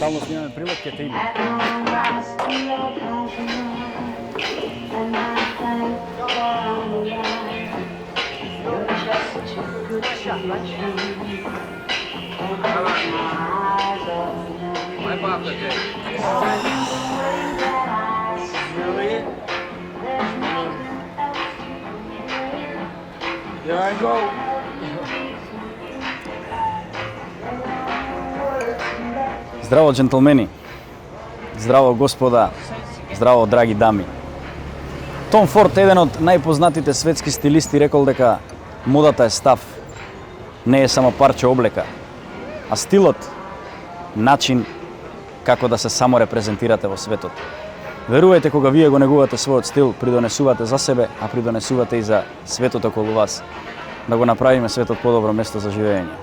стално снимаме прилог, ќе те иде. Here I go. Здраво, джентлмени. Здраво, господа. Здраво, драги дами. Том Форд, еден од најпознатите светски стилисти, рекол дека модата е став, не е само парче облека, а стилот начин како да се саморепрезентирате во светот. Верувајте, кога вие го негувате својот стил, придонесувате за себе, а придонесувате и за светот околу вас, да го направиме светот подобро место за живење.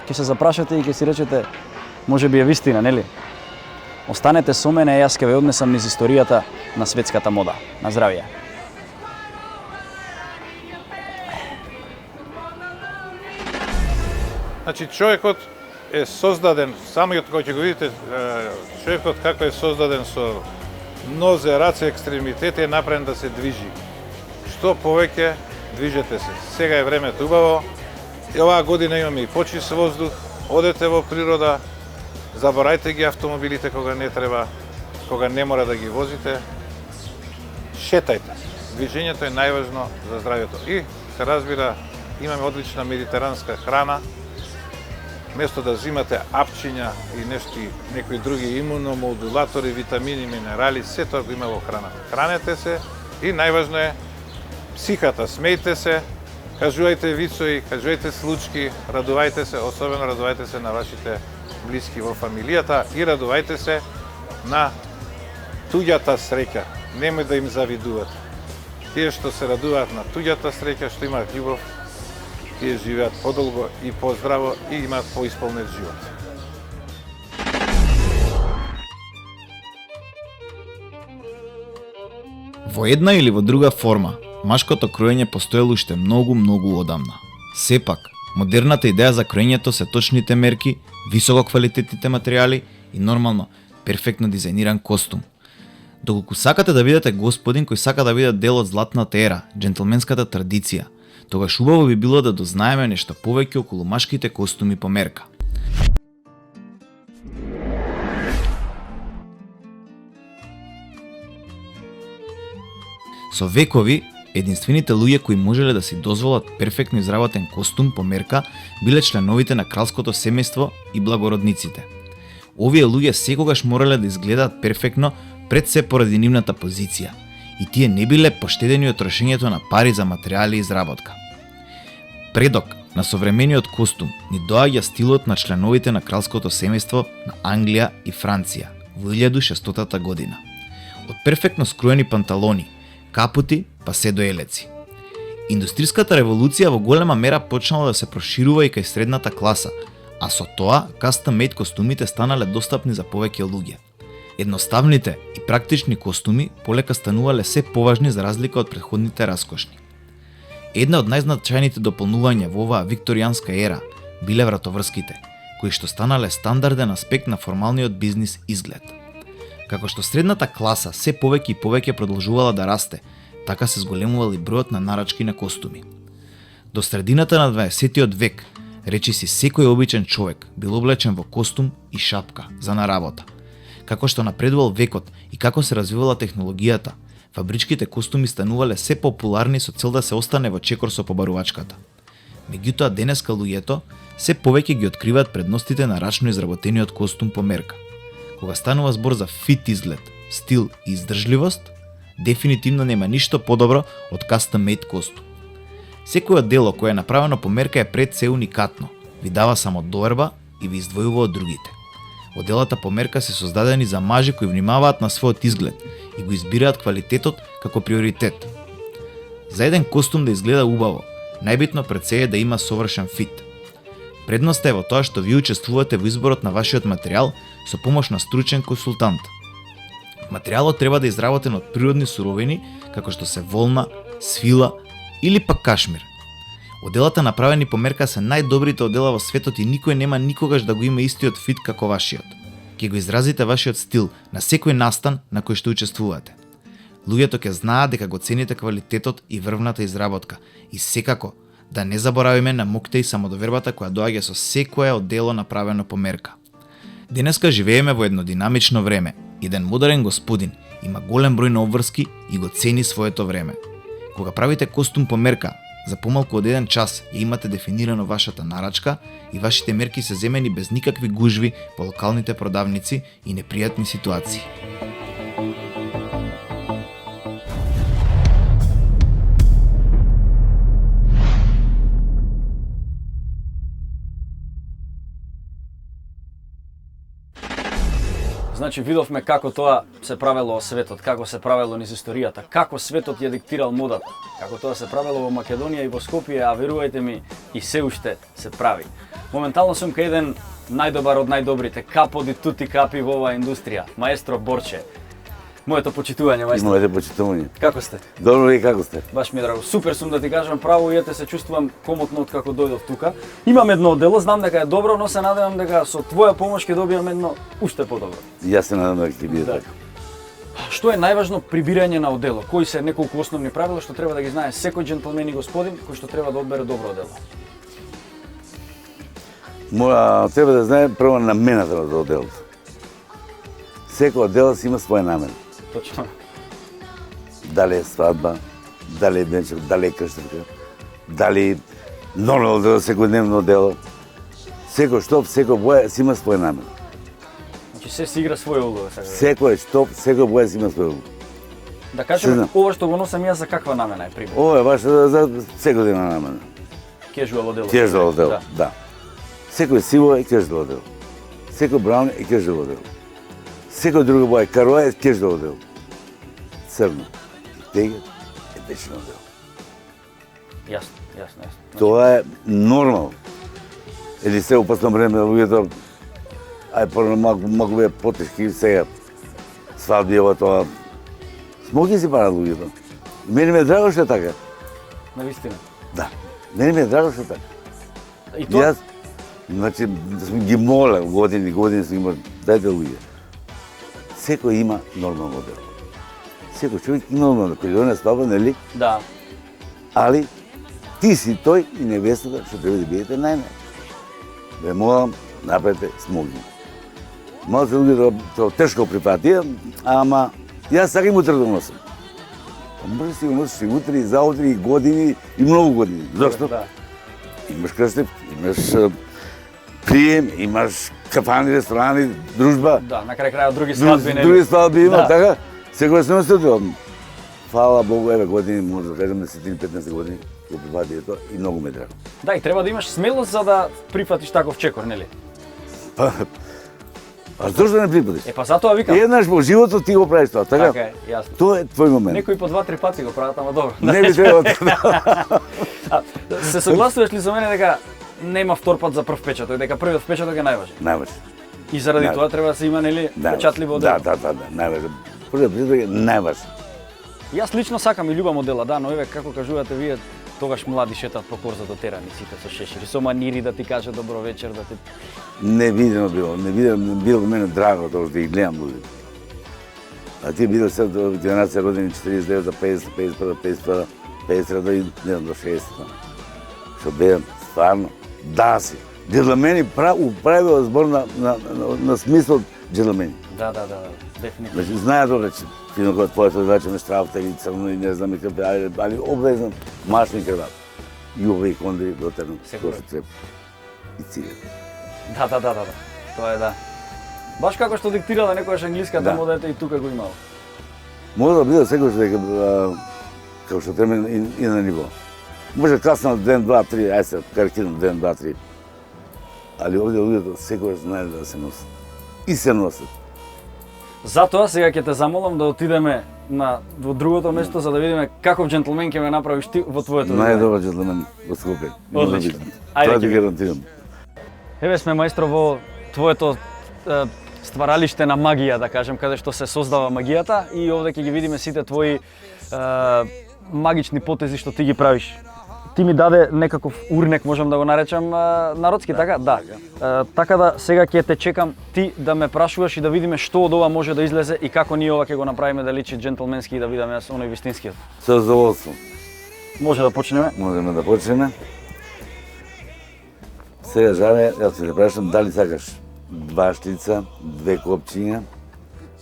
Ќе се запрашате и ќе си речете, може би е вистина, нели? Останете со мене, јас ќе ве однесам низ историјата на светската мода. На здравје. Значи, човекот е создаден, самиот кој ќе го видите, човекот како е создаден со нозе, раце, екстремитети, е направен да се движи. Што повеќе, движете се. Сега е времето убаво. И оваа година имаме и почист воздух, одете во природа, заборајте ги автомобилите кога не треба, кога не мора да ги возите. Шетајте. Движењето е најважно за здравјето. И се разбира, имаме одлична медитеранска храна. Место да взимате апчиња и некои други имуномодулатори, витамини, минерали, се тоа го има во храната. Хранете се и најважно е психата. Смејте се, кажувајте вицои, кажувајте случки, радувајте се, особено радувајте се на вашите блиски во фамилијата и радувајте се на туѓата среќа. Немој да им завидувате. Тие што се радуваат на туѓата среќа, што имаат љубов, тие живеат подолго и поздраво и имаат поисполнет живот. Во една или во друга форма, машкото кроење постоело уште многу одамна. Сепак, модерната идеја за кроењето се точните мерки, високо квалитетните материјали и нормално, перфектно дизајниран костум. Доколку сакате да бидете господин кој сака да биде дел од златната ера, джентлменската традиција, тогаш убаво би било да дознаеме нешто повеќе околу машките костуми по мерка. Со векови, единствените луѓе кои можеле да си дозволат перфектно изработен костум по мерка биле членовите на кралското семејство и благородниците. Овие луѓе секогаш морале да изгледаат перфектно пред се поради нивната позиција и тие не биле поштедени од трошењето на пари за материјали и изработка. Предок на современиот костум ни доаѓа стилот на членовите на кралското семејство на Англија и Франција во 1600 година. Од перфектно скроени панталони, капути па се до елеци. Индустриската револуција во голема мера почнала да се проширува и кај средната класа, а со тоа custom-made костумите станале достапни за повеќе луѓе. Едноставните и практични костуми полека станувале се поважни за разлика од претходните раскошни. Една од најзначајните дополнувања во оваа викторијанска ера биле вратоврските, кои што станале стандарден аспект на формалниот бизнис изглед. Како што средната класа се повеќе и повеќе продолжувала да расте, така се зголемувал и бројот на нарачки на костуми. До средината на 20 век, речиси секој обичен човек бил облечен во костум и шапка за на работа. Како што напредувал векот и како се развивала технологијата, фабричките костуми станувале се популарни со цел да се остане во чекор со побарувачката. Меѓутоа денеска луѓето се повеќе ги откриваат предностите на рачно изработениот костум по мерка. Кога станува збор за фит изглед, стил и издржливост, дефинитивно нема ништо подобро од custom-made костум. Секој дело кое е направено по мерка е пред се уникатно, ви дава само доерба и ви издвојува од другите. Оделата по мерка се создадени за мажи кои внимаваат на својот изглед и го избираат квалитетот како приоритет. За еден костум да изгледа убаво, најбитно пред се е да има совршен фит. Предноста е во тоа што ви учествувате во изборот на вашиот материјал со помош на стручен консултант. Материјалот треба да е изработен од природни суровини, како што се волна, свила или пак кашмир. Оделата направени по мерка се најдобрите одела во светот и никој нема никогаш да го има истиот фит како вашиот. Ќе го изразите вашиот стил на секој настан на кој што учествувате. Луѓето ќе знаат дека го цените квалитетот и врвната изработка и секако да не заборавиме на мокта и самодовербата која доаѓа со секое оддело направено по мерка. Денеска живееме во едно динамично време. Еден модерен господин има голем број на обврски и го цени своето време. Кога правите костум по мерка, за помалку од еден час ја имате дефинирано вашата нарачка и вашите мерки се земени без никакви гужви по локалните продавници и непријатни ситуации. Значи видовме како тоа се правело во светот, како се правело низ историјата, како светот ја диктирал модата, како тоа се правело во Македонија и во Скопје, а верувајте ми и се уште се прави. Моментално сум кај еден најдобар од најдобрите, капо ди тути капи во оваа индустрија, маестро Борче. Моето почитување, маестро. И моето почитување. Како сте? Добро и како сте? Баш ми е драго. Супер сум да ти кажам право, и се чувствувам комотно од како дојдов тука. Имам едно дело, знам дека е добро, но се надевам дека со твоја помош ќе добиам едно уште подобро. Јас се надевам дека ќе биде Да. така. Што е најважно при бирање на одело? Кои се неколку основни правила што треба да ги знае секој џентлмен и господин кој што треба да одбере добро одело? Треба да знае прво намената на оделото. Секој одел си има своја намена. Точно. Дали е свадба, дали е венчак, дали е крштарка, дали нормално дело, секојдневно дело. Секој штоп, секој боја си има своја намена. Значи се си игра своја улога сега. Секој штоп, секој боја си има своја улога. Да кажеме знам. ова што го носам јас за каква намена е пример? Ова е баш за секојдневна намена. Кежуал одело. Кежуал дело, да. Секој сиво е кежуал дело. Секој браун е кежуал дело. Секој друга боја кароа е кежуал дело. Црно и тегет е вечно дело. Јасно, јасно, јасно. Тоа е нормално. Или се опасно време луѓето малку бе потешки сега. Свадби ова тоа. Смоки си прават луѓето. Мене ми е драго што е така. Навистина. Да. Мене ми е драго што е така. И тоа Јас, значи, ги моля години сум ги молел, дајте луѓе. Секој има нормално дело. Секој човек има нормално, кој доне свадба, нели? да. Али ти си тој и невестата што треба да бидете најнај. Ве молам, направете смоги. Малце луѓето тоа тешко прифатија, ама јас сакам утре да носам. Може си го носиш и утре, и заутре, и години, и многу години. Зошто? Да. Имаш крстев, имаш прием, имаш кафани, ресторани, дружба. Да, на крај крајот други свадби нели? Други свадби има, Да. така? Секој се носи тоа. Фала Богу, еве години, може да кажем 10-15 години, го прифати тоа и многу ме драго. Да, и треба да имаш смелост за да прифатиш таков чекор, нели? Па, а зошто не прифатиш? Па затоа викам. Еднаш во животот ти го правиш тоа, така? Така е, јасно. Тоа е твој момент. Некои по 2-3 пати го прават, ама добро. Не би требало така. Се согласуваш ли со мене дека нема втор пат за прв печаток, дека првиот впечаток е најважен? Најважно. И заради Да. тоа треба да се има нели печатливо одело. Да, најважно. Првиот печаток е најважно. Јас лично сакам и љубам одела, да, но еве како кажувате вие, тогаш млади шетат по корзото терани сите со шешири, со манири да ти каже добро вечер, да ти Невидено било, било мене драго тоа да ги гледам луѓе. А тие било се до генерација родени 49 до 50, 51, 52, 53 и не знам до 60. Што беа стварно даси. Джентлмени управила збор на смислот джентлмени. Да, дефинитивно. Значи знаат дека че фино кога твоето значи ме штрафта и црно и не знам и какви, али обвезно машни крват. И овој кондри до терно, тоа што треба. И цигар. Да. Тоа е да. Баш како што диктирала некојаш англиската Да. мода, ете и тука го имало. Може да биде секој што дека како што треба и на ниво. Може касно ден, два, три, ај се карикирам ден, два, три. Али овде луѓето секој знае да се носат. И се носат. Затоа сега ќе те замолам да отидеме во другото место за да видиме каков џентлмен ќе ме направиш ти во твоето одење. Најдобар џентлмен во Скопје. Одлично. Ајде, Тоа ќе ти видиме. гарантирам. Еве сме маестро во твоето стваралиште на магија, да кажем, каде што се создава магијата и овде ќе ги видиме сите твои магични потези што ти ги правиш. ти ми даде некаков урнек, можам да го наречам народски, така? Да. Така да сега ќе те чекам ти да ме прашуваш и да видиме што од ова може да излезе и како ние ова ќе го направиме да личи джентлменски и да видиме јас оној вистинскиот. Со задоволство. Може да почнеме? Можеме да почнеме. Сега, Жане, јас ќе те прашам дали сакаш 2 штица, 2 копчиња,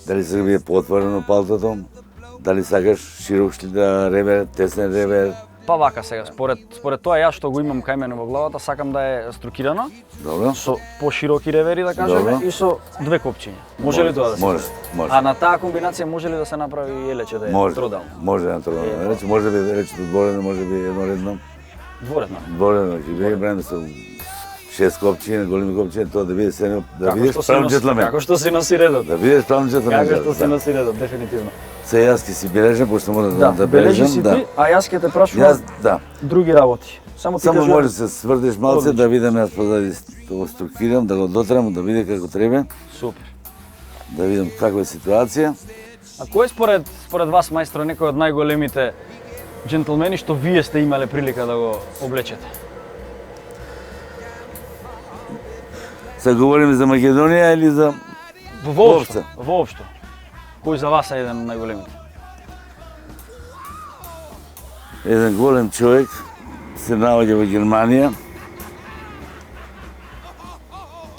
дали сакаш да биде поотворено палтото, дали сакаш широк ревер, тесен ревер. Па вака сега, според тоа јас што го имам кај мене во главата, сакам да е струкирано, Добро? со пошироки ревери да кажеме Добро. и со 2 копчиња. Може ли тоа да се Може, прави? може. А на таа комбинација може ли да се направи и елече да е Може, тродално? може на тродално. Рече, може би речето дворено, може би едноредно. Дворедно. Дворено, ќе биде бреме со 6 копчиња, големи копчиња, тоа да биде се да Како бидеш што се правен носи- джентлмен. Како што се носи редот. Да бидеш правен джентлмен. Како што се да. носи редот, дефинитивно. Се јас ќе си бележам, пошто мора Да, бележи си ти, а јас ќе те прашувам Јас, да. други работи. Само ти Само кажи. може да се сврдеш малце, Одлично. да видам јас позади да го структирам, да го дотрам, да биде како треба, Супер. да видам каква е ситуација. А кој е според вас, мајстро, некој од најголемите джентлмени што вие сте имале прилика да го облечете? Се говориме за Македонија или за Воопшто, воопшто. Кој за вас е еден од најголемите? еден голем човек, се наоѓа во Германија.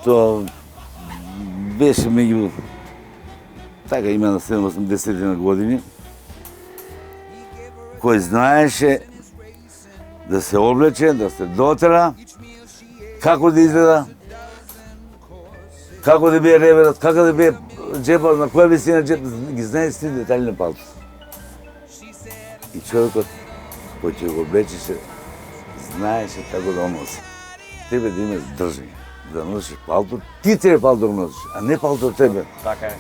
Тоа беше меѓу така има на 7-80 години, кој знаеше да се облече, да се дотера, како да изгледа, како да биде реверот, како да биде джепот, на која висина джеп, ги знае сите детали на палтото. И човекот кој ќе го облечеше, знаеше како да носи. Тебе да имаш држање, да носиш палто, ти треба палто да го носиш, а не палто тебе. Така е.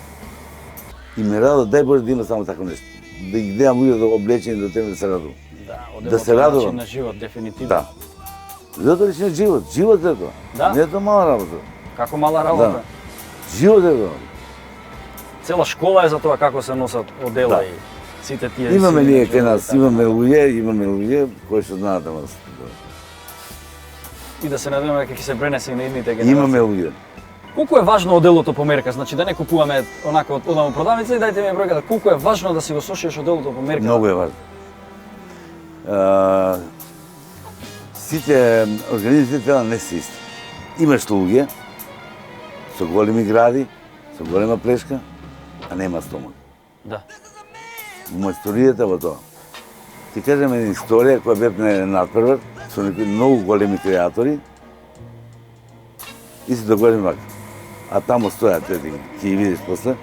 И ме радува, дај Боже да има само такво нешто. Да ги гледам луѓе да облечени до тебе да се радувам. Да, Да се радувам. начин на живот, дефинитивно. Да. Затоа личен живот, живот е тоа. Да. Не е тоа мала работа. Како мала работа. Да. Живот е тоа. Цела школа е за тоа како се носат одела Да. и сите тие. Имаме сили ние на кај нас, животот, имаме луѓе кои што знаат да носат. И да се надеваме дека ќе се пренесе и на идните генерации. Имаме луѓе. Колку е важно оделото по мерка? Значи да не купуваме онака од одам во продавница и дајте ми бројката. Колку е важно да си го сошиеш оделото по мерка? Многу е важно. Сите организми тела не се исти. Имаш луѓе со големи гради, со голема плешка, а нема стомак. Да. Мајсторијата во тоа. Ти кажем една историја која бев на еден надпревар со некои многу големи креатори и се договорим вака. А таму стојат, ќе ги видиш после.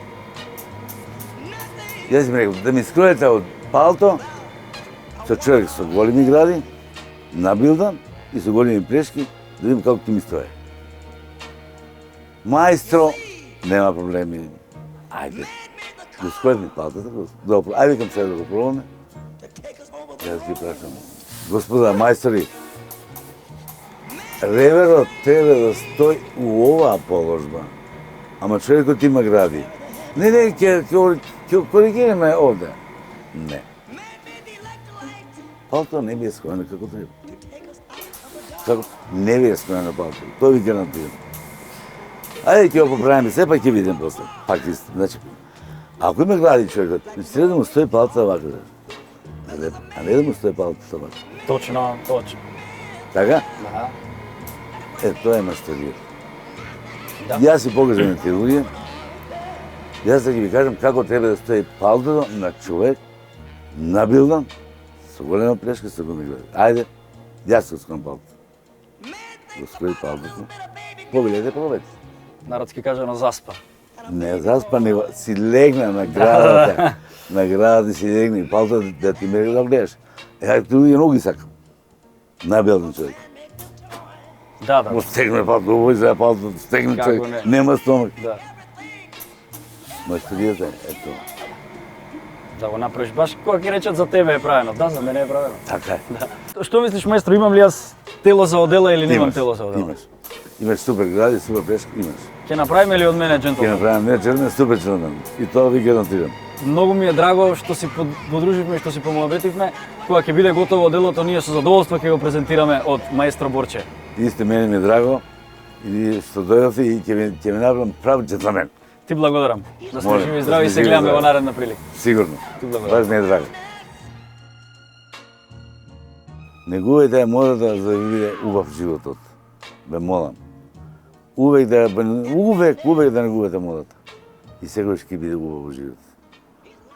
Јас им рекол, да ми скроете од палто со човек со големи гради, набилдан и со големи плешки, да видим како ќе ми стои. Мајстро, нема проблеми. Ајде, го скроете ми палтото, ајде викам сега да го пробаме. Јас ги прашам, господа мајстори, реверот треба да стои у оваа положба, ама човекот има гради. Не, ќе коригираме овде. Не. Палто не би е скроено како треба. Како не би е скроено палто. Тоа ви гарантирам. Ајде ќе го поправиме, сепак ќе видим после. Пак исто. Значи, ако има гради човекот, треба да му стои палто вака. А не да му стои палто вака. Точно, точно. Така? Да. Тоа е мастерија. Да. Јас си покажам на тие луѓе. Јас да ги ви кажам како треба да стои палтото на човек, набилдан, со голема плешка, со големи гради. Ајде, јас го скром палтото. Го скрои палтото. Погледате, пробајте. Народски кажано заспа. Не заспа, него си легна на градата. На градата си легна и палтото да ти ме да гледаш. Ајде, ти луѓе многу ги сакам. Набилдан човек. Да, да. Го стегне палто, овој за палто, стегне Како човек, не? нема стомак. Да. Мајсторијата е тоа. Да го направиш баш кога ќе речат за тебе е правено. Да, за мене е правено. Така е. Што мислиш, мајстро, имам ли јас тело за одела или немам Имаш, тело за одела? Имаш. Имаш супер гради, супер пешка, имаш. Ќе направиме ли од мене Ќе джентлмен? направам не червен, супер червен. И тоа ви гарантирам. Многу ми е драго што си подруживме и што си помуабетивме. Кога ќе биде готово делото, ние со задоволство ќе го презентираме од маестро Борче. Исто мене ми е драго и што дојдовте и ќе ми направам прав джентлмен. Ти благодарам. Да сте Молим, живи и да здрави и сте се живи и гледаме здрави. во наредна прилика. Сигурно. Ти благодарам. Баш ми е драго. Негувајте модата за да ви биде убав животот. Бе молам. Увек да негувате модата. И секогаш ќе биде убав во живот.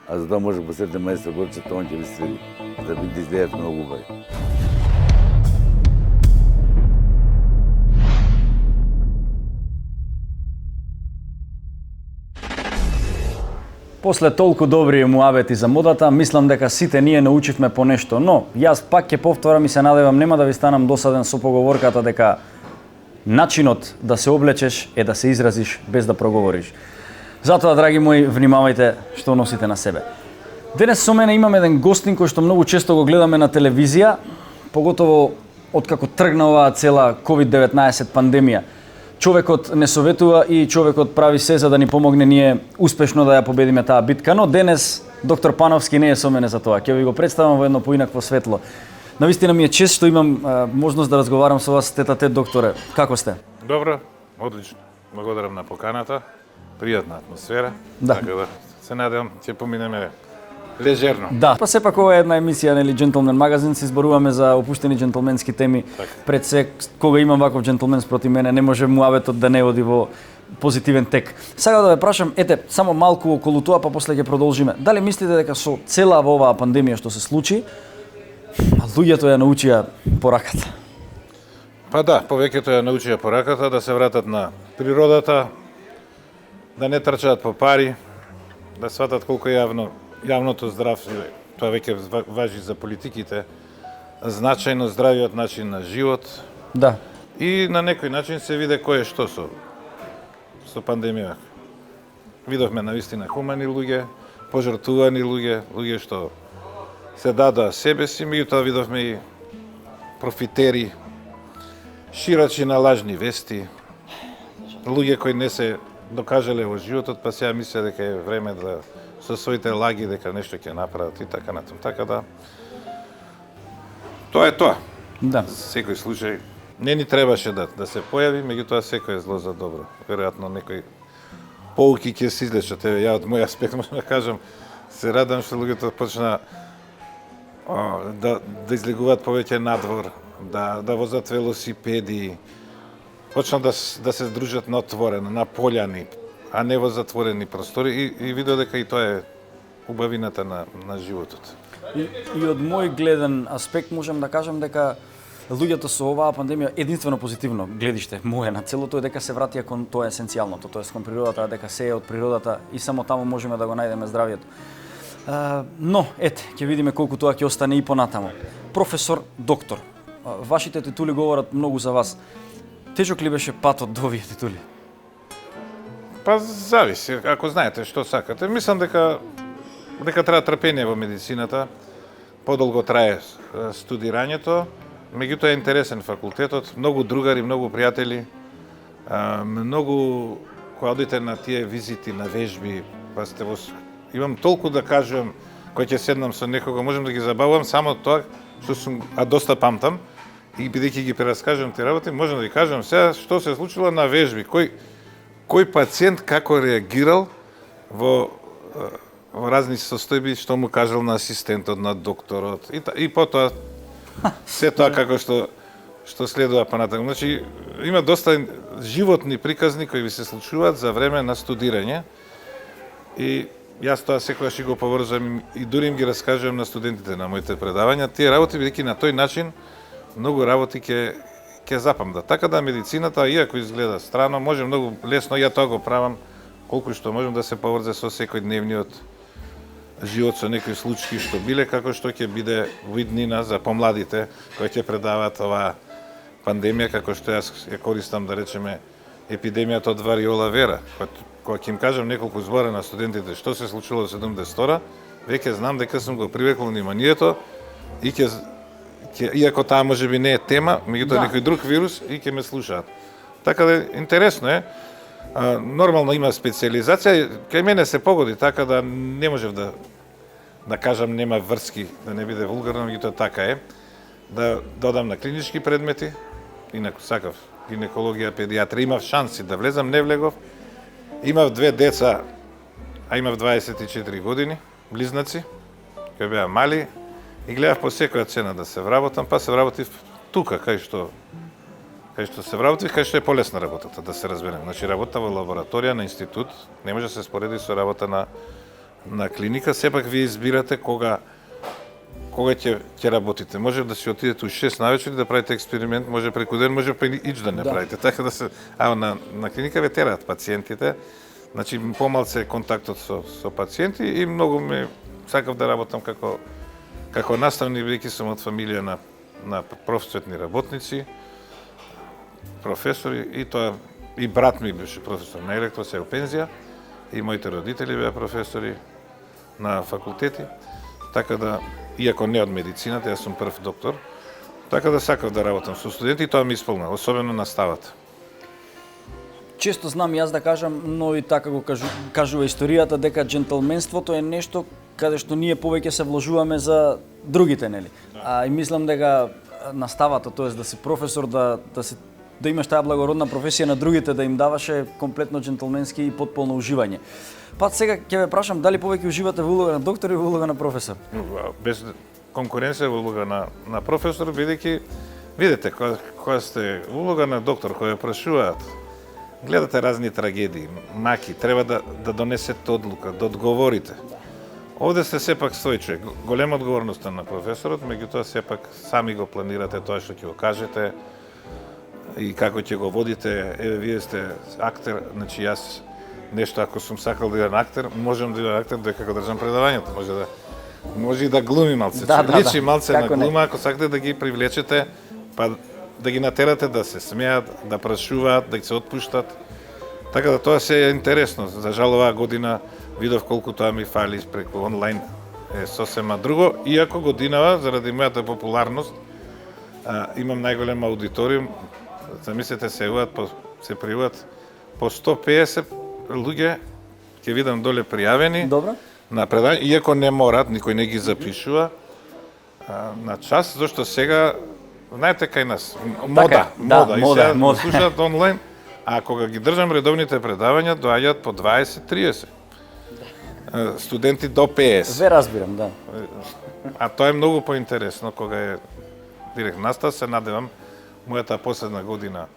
А за тоа може да посетите маестро Борче, тоа ќе ви следи. Да бидете изгледате многу убави. После толку добри муабети за модата, мислам дека сите ние научивме по нешто, но јас пак ќе повторам и се надевам нема да ви станам досаден со поговорката дека начинот да се облечеш е да се изразиш без да проговориш. Затоа, драги мои, внимавајте што носите на себе. Денес со мене имам еден гостин кој што многу често го гледаме на телевизија, поготово откако тргна оваа цела COVID-19 пандемија. Човекот не советува и човекот прави се за да ни помогне ние успешно да ја победиме таа битка, но денес доктор Пановски не е со мене за тоа. Ќе ви го представам во едно поинакво светло. Навистина ми е чест што имам можност да разговарам со вас, тет-а-тет, докторе. Како сте? Добро, одлично. Благодарам на поканата. Пријатна атмосфера. Да. Така да се надевам ќе поминеме лежерно. Да, па сепак ова е една емисија, нели, Джентлмен магазин, се изборуваме за опуштени джентлменски теми. Така. Пред се, кога имам ваков джентлмен спроти мене, не може муабетот да не оди во позитивен тек. Сега да ве прашам, ете, само малку околу тоа, па после ќе продолжиме. Дали мислите дека со цела оваа пандемија што се случи, луѓето ја научија пораката? Па да, повеќето ја научија пораката да се вратат на природата, да не трчаат по пари, да сватат колку е јавното здравје, тоа веќе важи за политиките, значајно здравиот начин на живот Да. и на некој начин се виде кој е што со пандемија. Видовме навистина хумани луѓе, пожртувани луѓе што се дадоа себе си, меѓутоа видовме и профитери, ширачи на лажни вести, луѓе кои не се докажале во животот, па сега мислеа дека е време да со своите лаги дека нешто ќе направат и така натаму. Така да тоа е тоа. Да. Секој случај не ни требаше да се појави, меѓутоа секој е зло за добро. Веројатно некој поуки ќе се извлечат. Еве ја од мој аспект можам да кажам, се радам што луѓето почна да излегуваат повеќе надвор, да возат велосипеди, почна да се дружат на отворено, на пољани, а не во затворени простори и видео дека и тоа е убавината на животот. И од мој гледен аспект можам да кажам дека луѓето со оваа пандемија единствено позитивно гледиште моје на целото е дека се вратија кон тоа есенцијалното, тоест кон природата, дека се е од природата и само таму можеме да го најдеме здравието. Но, ете, ќе видиме колку тоа ќе остане и понатаму. Професор, доктор, вашите титули говорат многу за вас. Тежок ли беше патот до овие титули? Па зависи, ако знаете што сакате. Мислам дека треба трпение во медицината, подолго трае студирањето, меѓутоа е интересен факултетот, многу другари, многу пријатели, многу кога одите на тие визити на вежби, па сте имам толку да кажувам, кој ќе седнам со некого, можам да ги забавувам само тоа што сум, доста памтам, и бидејќи ги прераскажувам тие работи, можам да ви кажам сега што се случило на вежби, кој пациент како реагирал во разни состојби, што му кажал на асистентот, на докторот, и потоа се тоа како што следува понатаму. Значи, има доста животни приказни кои ви се случуваат за време на студирање и јас тоа секогаш го поврзувам и дури им ги раскажувам на студентите на моите предавања. Тие работи, бидејќи на тој начин многу работи ќе запамтат. Така да медицината, иако изгледа странно, може многу лесно, ја тоа го правам, колку што можам да се поврзе со секојдневниот живот, со некои случаи што биле, како што ќе биде во иднина за помладите кои ќе предаваат оваа пандемија, како што јас ја користам, да речеме, епидемијата од вариола вера. Кога ќе им кажам неколку збора на студентите што се случило во 70-тора, веќе знам дека сум го привлекол вниманието и иако таа можеби не е тема, меѓутоа некој друг вирус и ќе ме слушаат. Така да интересно е. Нормално има специализација, кај мене се погоди така да не можев да кажам нема врски, да не биде вулгарно, меѓутоа така е. Да додам на клинички предмети, инаку сакав гинекологија, педиатрија, имав шанси да влезам, не влегов. Имав 2 деца, а имав 24 години, близнаци, кои беа мали, и гледав по секоја цена да се вработам, па се вработив тука, кај што се вработив, кај што е полесна работата, да се разберем. Значи, работа во лабораторија на институт не може да се спореди со работа на клиника, сепак вие избирате кога ќе работите. Може да си отидете у 6 навечер да правите експеримент, може преку ден, може па ич да не правите. Така да се на клиника ве тераат пациентите. Значи помалце контактот со пациенти и многу сакав да работам како наставник, бидејќи сум од фамилија на просветни работници, професори, и тоа и брат ми беше професор на електро, се пензија, и моите родители беа професори на факултети, така да, иако не од медицината, јас сум прв доктор, така да сакав да работам со студенти и тоа ми исполнува, особено наставата. Често знам јас да кажам, но и така го кажува историјата, дека джентълменството е нешто каде што ние повеќе се вложуваме за другите, нели? И мислам дека наставата, тоест да си професор, да имаш таа благородна професија на другите, да им даваше комплетно джентълменски и потполно уживање. Па сега ќе ве прашам дали повеќе уживате во улога на доктор или во улога на професор? Без конкуренција во улога на професор, бидејќи видите кога сте во улога на доктор, кој ја прашуваат, гледате разни трагедии, маки, треба да донесете одлука, да одговорите. Овде сте сепак свој човек. Голема одговорност на професорот, меѓутоа сепак сами го планирате тоа што ќе го кажете и како ќе го водите. Еве, вие сте актер, значи јас нешто ако сум сакал да бидам актер, можам да бидам актер дека го држам предавањето. Може и да глуми малце. Личи малце на глума, ако сакате да ги привлечете, па да ги натерате да се смеат, да прашуваат, да ги се отпуштат. Така да тоа се е интересно. За жал оваа година видов колку тоа ми фали преку онлайн е сосема друго, иако годинава заради мојата популарност имам најголем аудиториум. Замислете се пријавуваат по 150 луѓе, ќе видам доле пријавени. Добро. На предавање, иако не морат, никој не ги запишува на час, зашто сега знаете кај нас мода, и се слушаат онлайн, а кога ги држам редовните предавања доаѓаат по 20-30. Студенти до 50. Ве разбирам, да. А тоа е многу поинтересно кога е директно настава, се надевам. Мојата последна година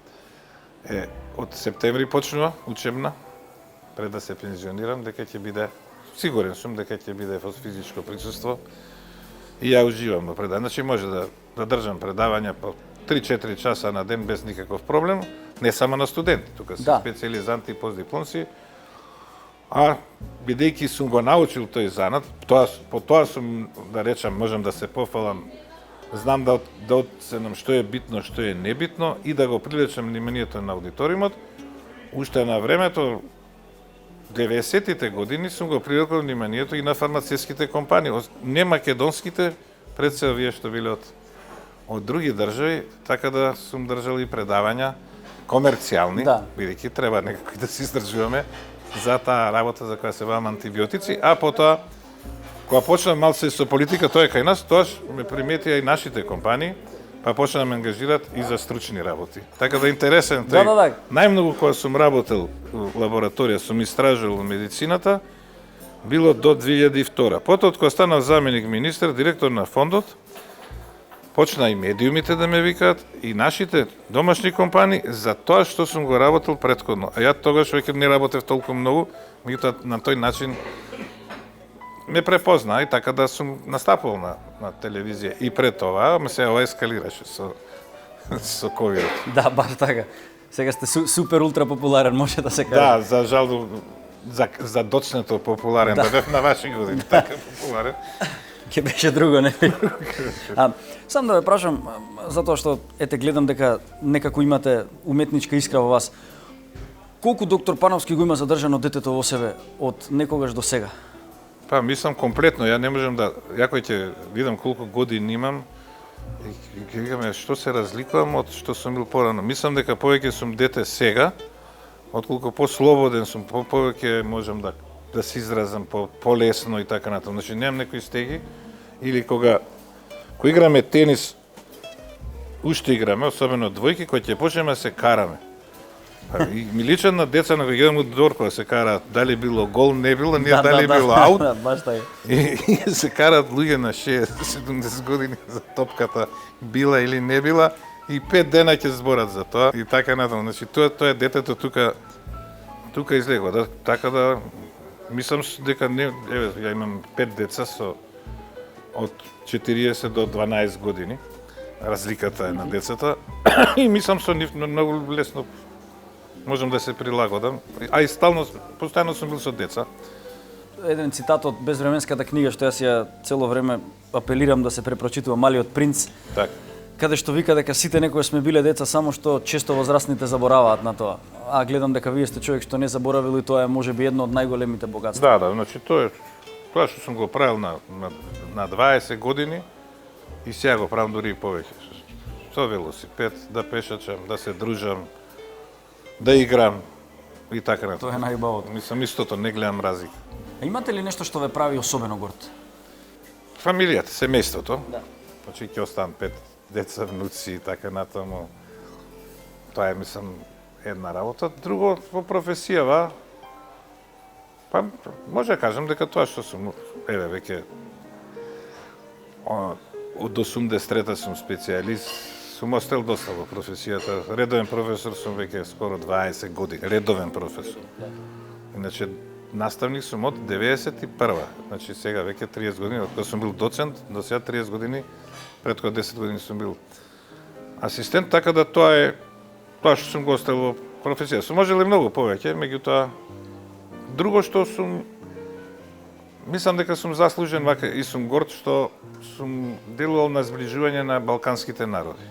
е од септември почнува учебна, пред да се пензионирам, дека ќе биде, сигурен сум дека ќе биде во физичко присуство и ја уживам во предавање. Значи може да држам предавања по 3-4 часа на ден без никаков проблем, не само на студенти, тука се специализанти и постдипломци, а бидејќи сум го научил тој занат, по тоа сум, да речам, можам да се пофалам, знам да оценам што е битно, што е небитно и да го привлечам вниманието на аудиториумот. Уште на времето, 90-тите години, сум го привлекол вниманието и на фармацевските компании. Не македонските, пред се овие што биле од други држави, така да сум држал и предавања комерцијални, бидејќи треба некако да се издржуваме за таа работа за која се бавам антибиотици, а потоа кога почнам малце со политика, тоа е кај нас, тоаш ме приметија и нашите компании, па почна да ме ангажираат и за стручни работи. Така да интересен тој. Најмногу кога сум работел во лабораторија, сум истражувал медицината, било до 2002. Потоа кога станав заменик министер, директор на фондот, почна и медиумите да ме викаат и нашите домашни компании за тоа што сум го работел претходно. А ја тогаш веќе не работев толку многу, меѓутоа на тој начин ме препозна и така да сум настапувал на телевизија и пред тоа, ама се ова ескалираше со ковид. Да, баш така. Сега сте супер ултра популарен, може да се каже. Да, за жал за доцнето популарен, да бев на ваши години така популарен. Ке беше друго, не? Сам да ве прашам, затоа што ете гледам дека некако имате уметничка искра во вас. Колку доктор Пановски го има задржано детето во себе од некогаш до сега? Па, мислам комплетно, ја не можам да, ја кој ќе видам колку години имам, И ќе викаме што се разликувам од што сум бил порано. Мислам дека повеќе сум дете сега, отколку послободен сум, повеќе можам да се изразам полесно и така натаму. Значи немам некои стеги или кога играме тенис, уште играме, особено двојки, кои ќе почнеме да се караме. И ми личат на деца на кои гледам од двор кога се караат, дали било гол, не било, ние дали било аут. Баш така. И се караат луѓе на 60-70 години за топката, била или не била, и 5 дена ќе зборат за тоа и така натаму. Значи тоа е детето тука излегува, да, така да мислам дека не, еве ја имам 5 деца со од 40 до 12 години. Разликата е на децата и мислам со нив многу лесно можам да се прилагодам, а и постојано сум бил со деца. Еден цитат од безвременската книга што јас ја цело време апелирам да се препрочитува, Малиот принц, Так. каде што вика дека сите некој сме биле деца, само што често возрастните забораваат на тоа. А гледам дека вие сте човек што не заборавил и тоа е можеби едно од најголемите богатства. Да, значи тоа што сум го правил на 20 години и сега го правам дури и повеќе. Со велосипед, да пешачам, да се дружам, да играм и така натаму. Тоа е најубавото. Мислам истото, не гледам разлика. А имате ли нешто што ве прави особено горд? Фамилијата, семејството. Да. Значи ќе останам 5 деца, внуци и така натаму. Тоа е, мислам, една работа. Друго, во професијава, па може да кажам дека тоа што сум, еве, веќе од 83-та сум специјалист, сум остел доста во професијата. Редовен професор сум веќе скоро 20 години. Редовен професор. Иначе, наставник сум од 91-ва. Значи, сега веќе 30 години, од кога сум бил доцент, до сега 30 години, пред кога 10 години сум бил асистент, така да тоа е тоа што сум го остел во професија. Сум можел и многу повеќе, меѓутоа, друго што сум, мислам дека сум заслужен вака и сум горд што сум делувал на зближување на балканските народи.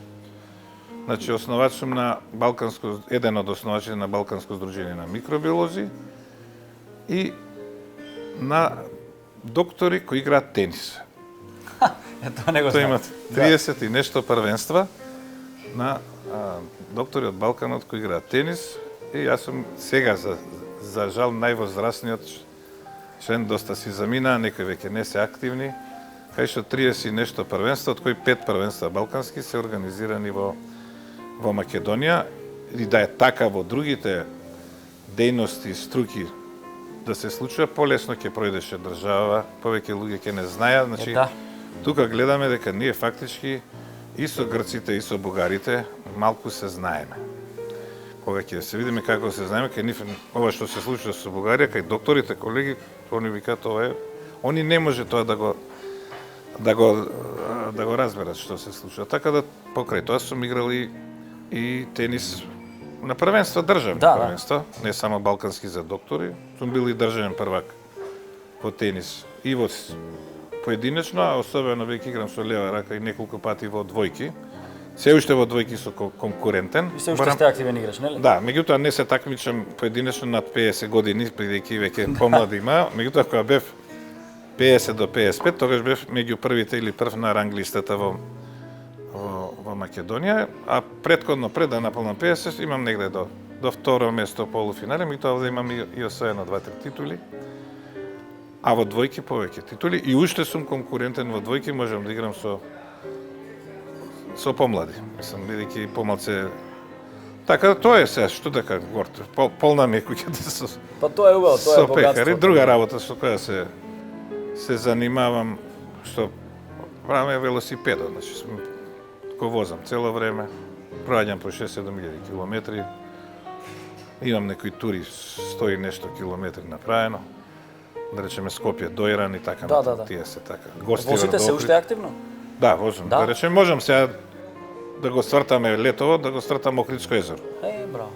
Значи, основач сум на еден од основачите на Балканско здружение на микробиолози и на доктори кои играат тенис. Тоа не го Тоа знам. имат 30 и нешто првенства на доктори од Балканот кои играат тенис и јас сум сега за жал највозрастниот член, доста си замина, некои веќе не се активни, кај што 30 и нешто првенства, од кои 5 првенства балкански се организирани во Македонија, и да е така во другите дејности и струки да се случува, полесно ќе пројдеше држава, повеќе луѓе ќе не знаат, значи тука гледаме дека ние фактички и со грците и со бугарите малку се знаеме. Кога ќе се видиме како се знаеме, кај нив ова што се случува со Бугарија, кај докторите, колеги, они викаат ова е, они не може тоа да го разберат што се случува. Така да покрај тоа сум играл и тенис на првенства, државни првенства, не само балкански за доктори. Сум бил и државен првак во тенис и во поединечно, а особено веќе играм со лева рака и неколку пати во двојки. Се уште во двојки со конкурентен. И се уште сте активен играч, нели? Да, меѓутоа не се такмичам поединечно над 50 години, бидејќи веќе помлади има. Меѓутоа кога бев 50 до 55, тогаш бев меѓу првите или прв на ранглистата во Македонија, а претходно пред да наполнам 50 имам негде до второ место полуфинале, меѓутоа овде имам и освоено 2-3 титули. А во двојки повеќе титули и уште сум конкурентен во двојки, можам да играм со помлади. Мислам, бидејќи помалце. Така, тоа е сега, што да кажам, горд. Полна ми е куќата со. Па тоа е убаво, тоа е богатство. Друга работа со која се занимавам, што правам е велосипедот, значи го возам цело време, проаѓам по 6-7 километри, имам некои тури 100 и нешто километри направено, да речеме Скопје до Иран и така, тие се така. Возите се уште активно? Да, возам. Да речеме, можам сега да го свртаме летово, да го свртам Охридско езеро. Браво.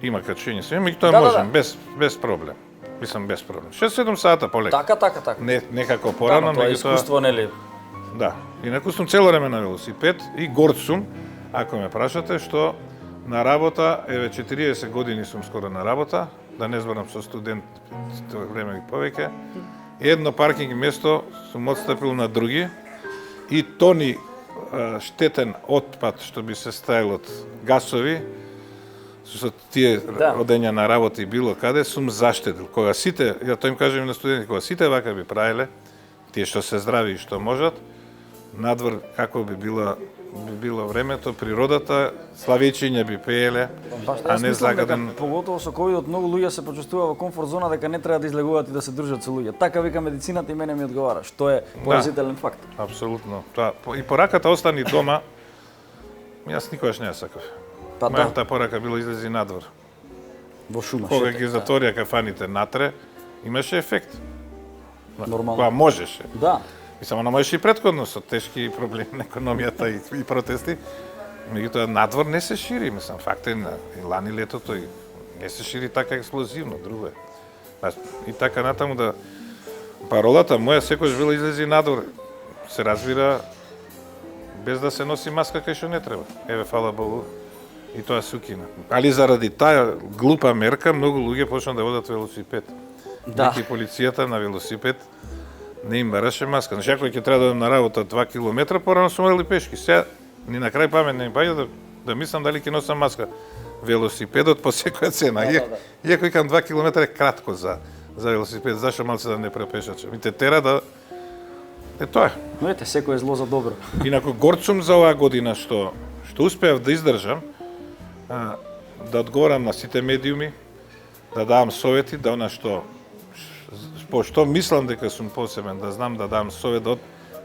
Има качење се, меѓутоа можам, без проблем. Мислам, без проблем. 6-7 сата полека. Така. Не како порано, тоа е искуство, нели? Да. Инаку сум цело време на велосипед и горд сум, ако ме прашате, што на работа, еве 40 години сум скоро на работа, да не зборам со студент, тоа време и повеќе. Едно паркинг место сум отстапил на други и тони штетен отпад што би се ставил од гасови, со тие одења на работа и било каде, сум заштедил. Кога сите, ја тоа им кажем на студенти, кога сите вака би правиле, тие што се здрави и што можат, надвор како би било времето, природата, славичиња би пееле, а не загаден. Поготово со ковидот многу луѓе се почувствува во комфорт зона дека не треба да излегуваат и да се дружат со луѓе. Така вика медицината и мене ми одговара, што е поразителен факт. Апсолутно. И пораката остани дома. Јас никогаш не ја сакав. Мојата порака било излези надвор. Во шума. Кога ги затворија кафаните натре, имаше ефект. Нормално. Кога можеше. Да. Само можеше и претходно со тешки проблеми на економијата и протести. Меѓутоа надвор не се шири, мислам, факт е и лани летото и не се шири така експлозивно, друго е. И така натаму да паролата моја секојаш била излези надвор, се разбира без да се носи маска кај што не треба. Еве фала Богу и тоа се укина. Али заради таа глупа мерка многу луѓе почна да водат велосипед. Да. Неки полицијата на велосипед не им бараше маска. Значи, ако ќе треба да одам на работа 2 километра, порано сум одел пешки. Сега ни на крај памет не ми паѓа да мислам дали ќе носам маска. Велосипедот по секоја цена. Иако викам 2 километра е кратко за велосипед, зашто малце да не препешачам. И те тера да тоа е. Но ете, секој е зло за добро. Инаку горд сум за оваа година што успеав да издржам, да одговорам на сите медиуми, да давам совети, да она што мислам дека сум посебен, да знам да дам совет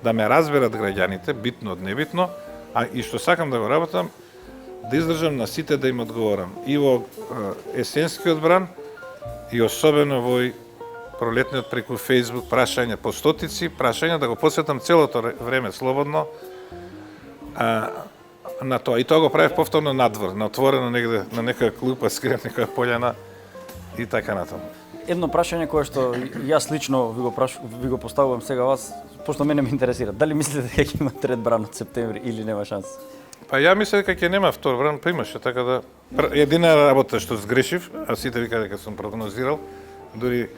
да ме разберат граѓаните, битно од небитно, а и што сакам да го работам, да издржам на сите да им одговорам. И во есенскиот бран, и особено во пролетниот преку Facebook прашања по стотици, прашања да го посветам целото време слободно на тоа. И тоа го правев повторно надвор, на отворено негде, на некоја клупа, скријат некоја пољана и така натаму. Едно прашање кое што јас лично ви го поставувам сега вас, пошто мене ме интересира. Дали мислите дека ќе има трет бран од септември или нема шанс? Па ја мислам дека ќе нема втор бран, па имаше, така да едина работа што сгрешив, а сите вика дека сум прогнозирал, дури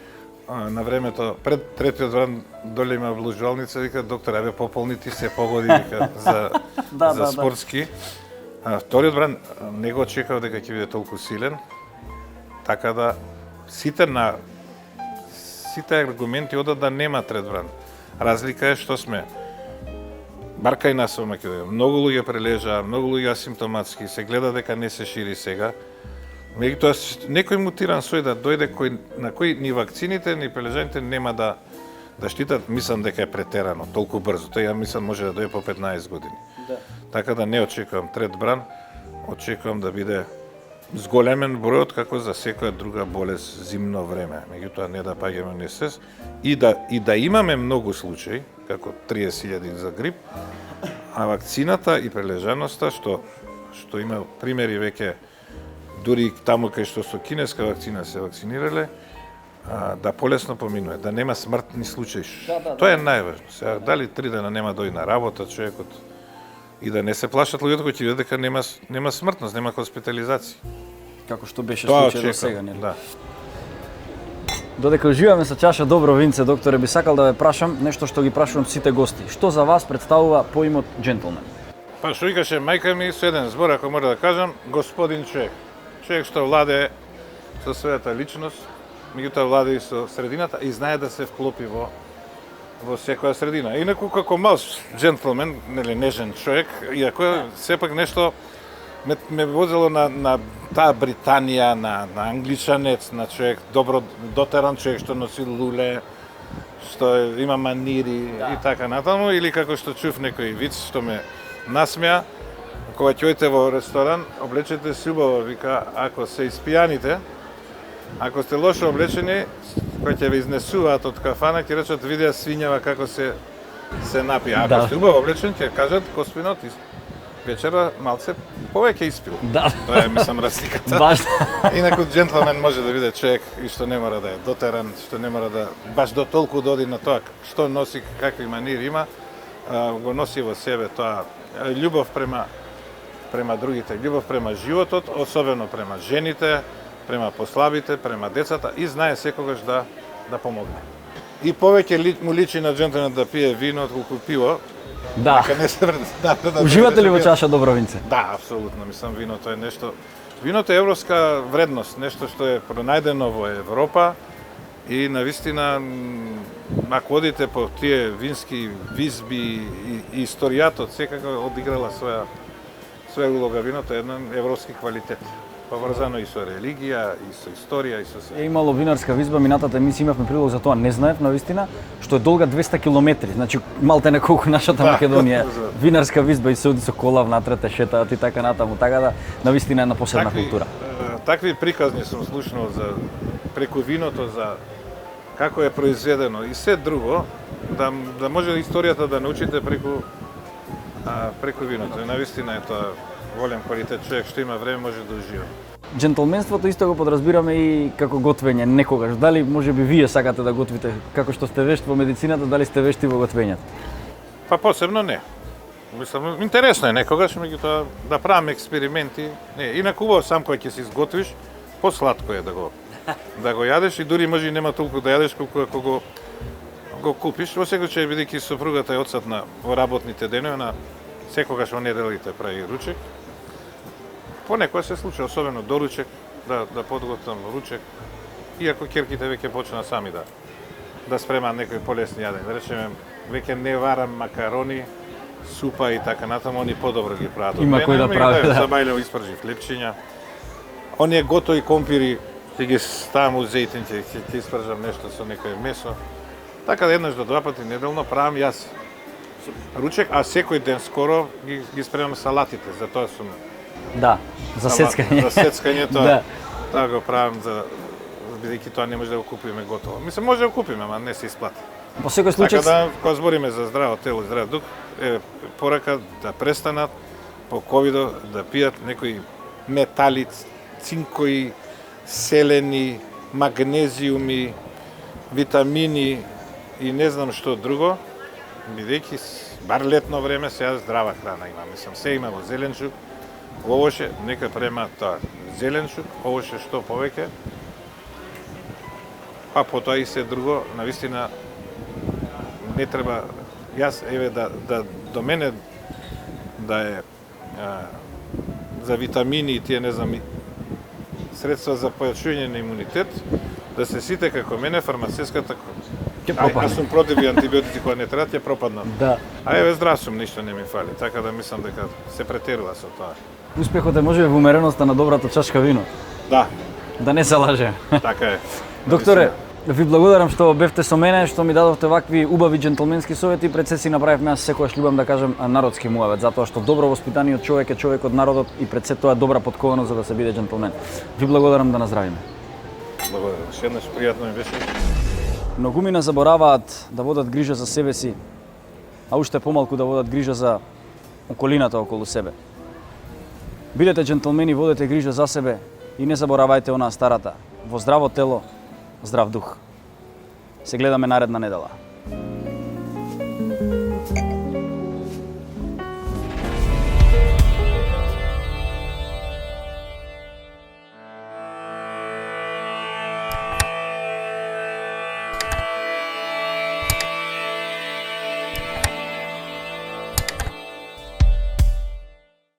на времето пред третиот бран доле има вложувалница, вика доктор, абе пополни ти се погоди вика за спортски. Вториот бран не го очекував дека ќе биде толку силен, така да сите аргументи одат да нема трет бран. Разлика е што сме бар кај нас во Македонија. Многу луѓе прележаа, многу луѓе асимптоматски, се гледа дека не се шири сега. Меѓутоа некој мутиран сој да дојде на кој ни вакцините, ни прележаните нема да штитат, мислам дека е претерано толку брзо. Тоа ја мислам може да дојде по 15 години. Да. Така да не очекувам трет бран, очекувам да биде зголемен бројот како за секоја друга болест зимно време. Меѓутоа не да паѓаме несес и да имаме многу случаи, како 30.000 за грип, а вакцината и прележаноста што има примери веќе дури таму кај што со кинеска вакцина се вакцинирале, да полесно поминува, да нема смртни случаи. Тоа е најважно. Сега дали 3 дена нема дојде на работа човекот и да не се плашат луѓето кои ќе видат дека нема смртност, нема хоспитализација. Како што беше случај до сега, нели? Да. Додека уживаме со чаша добро винце, докторе, би сакал да ве прашам нешто што ги прашувам сите гости. Што за вас представува поимот джентлмен? Па што викаше мајка ми со еден збор, ако мора да кажам, господин човек. Човек што владее со својата личност, меѓутоа владее и со средината и знае да се вклопи во секоја средина. Инаку како мал джентлмен, нели нежен човек, иако сепак нешто ме возело на таа Британија, на англичанец, на човек, добро дотеран човек што носи луле, што има манири и така натаму, или како што чув некој виц што ме насмеа, кога ќе одите во ресторан, облечете се убаво, вика, ако се испијаните, ако сте лошо облечени, кои ќе ве изнесуваат од кафана, ќе речат видеа свињава како се напија. Ако сте убаво облечени, ќе кажат госпинот вечера малце повеќе испил. Да. Тоа е, мислам, разликата. Баш. Инаку джентлмен може да биде човек и што не мора да е дотеран, што не мора да баш до толку доди на тоа што носи, какви манири има, го носи во себе тоа љубов према другите, љубов према животот, особено према жените, према послабите, према децата и знае секогаш да помогне. И повеќе му личи на джентлменот да пие вино отколку пиво, Да. Дека не се Уживате ли во чаша добро винце? Да, апсолутно. Мислам, виното е нешто... Виното е европска вредност, нешто што е пронајдено во Европа и навистина, ако одите по тие вински визби и историјатот, секако одиграла своја улога. Виното е еден европски квалитет. Поврзано и со религија, и со историја, и со се. Е имало винарска визба, минатата емисија имавме прилог за тоа, не знаев навистина, што е долга 200 километри. Значи малте на колку нашата Македонија винарска визба и се оди со кола внатре, те шетаат и така натаму, така да навистина е една посебна култура. Такви приказни сум слушнал за преку виното, за како е произведено и се друго, да може историјата да научите преку виното. И навистина е тоа голем квалитет, човек што има време може да ужива. Джентълменството исто го подразбираме и како готвење некогаш. Дали можеби вие сакате да готвите како што сте вешт во медицината, дали сте вешти во готвењето? Па посебно не. Мислам, интересно е некогаш, меѓутоа да правиме експерименти. Не, инаку убаво сам кој ќе се изготвиш, посладко е да го јадеш и дури може и нема толку да јадеш колку ако го купиш. Во секој случај бидејќи сопругата е одсатна во работните денови, на секогаш во неделите прави ручек. Понекогаш се случува, особено доручек, да подготвам ручек, иако ќерките веќе почна сами да спремаат некои полесни јадења. Да речеме, веќе не варам макарони, супа и така натаму, они подобро ги прават. Има кој да прави, да. За мајлево испржи хлебчиња. Оние готови компири, ќе ги ставам у зејтин, ќе испржам нешто со некој месо. Така да еднаш до два пати неделно правам јас ручек, а секој ден скоро ги спремам салатите, за тоа сум. Да, за сецкање. За сецкањето, Да. да го правам, бидејќи тоа не може да го купиме готово. Мислам, може да го купиме, ама не се исплати. По секој случај Така да, кога збориме за здраво тело и здрав дух, е порака да престанат по ковидо да пијат некои метали, цинкови, селени, магнезиуми, витамини и не знам што друго, бидејќи бар летно време сега здрава храна има. Мислам, се има во зеленчук, овоше, нека према тоа зеленчук, овоше што повеќе, а потоа и се друго, навистина не треба, јас, еве, да до мене да е за витамини и тие, не знам, средства за појачување на имунитет, да се сите како мене, фармацевската, јас сум против и антибиотици кои не треба, ќе пропаднат. Да. А еве, здрав сум, ништо не ми фали, така да мислам дека се претерува со тоа. Успехот е можеби во умереноста на добрата чашка вино. Да, Да не се лаже. така е. Докторе, ви благодарам што бевте со мене, што ми дадовте вакви убави джентлменски совети. Пред се си направивме, јас секогаш љубам да кажам, народски муавет, затоа што добро воспитаниот човек е човек од народот и пред се тоа е добра подкованост за да се биде джентлмен. Ви благодарам, да наздравиме. Благодарам. Ше еднаш пријатно ми беше. Многумина забораваат да водат грижа за себе си, а уште помалку да водат грижа за околината околу себе. Бидете джентлмени, водете грижа за себе и не заборавајте онаа старата: во здраво тело, здрав дух. Се гледаме наредна недела.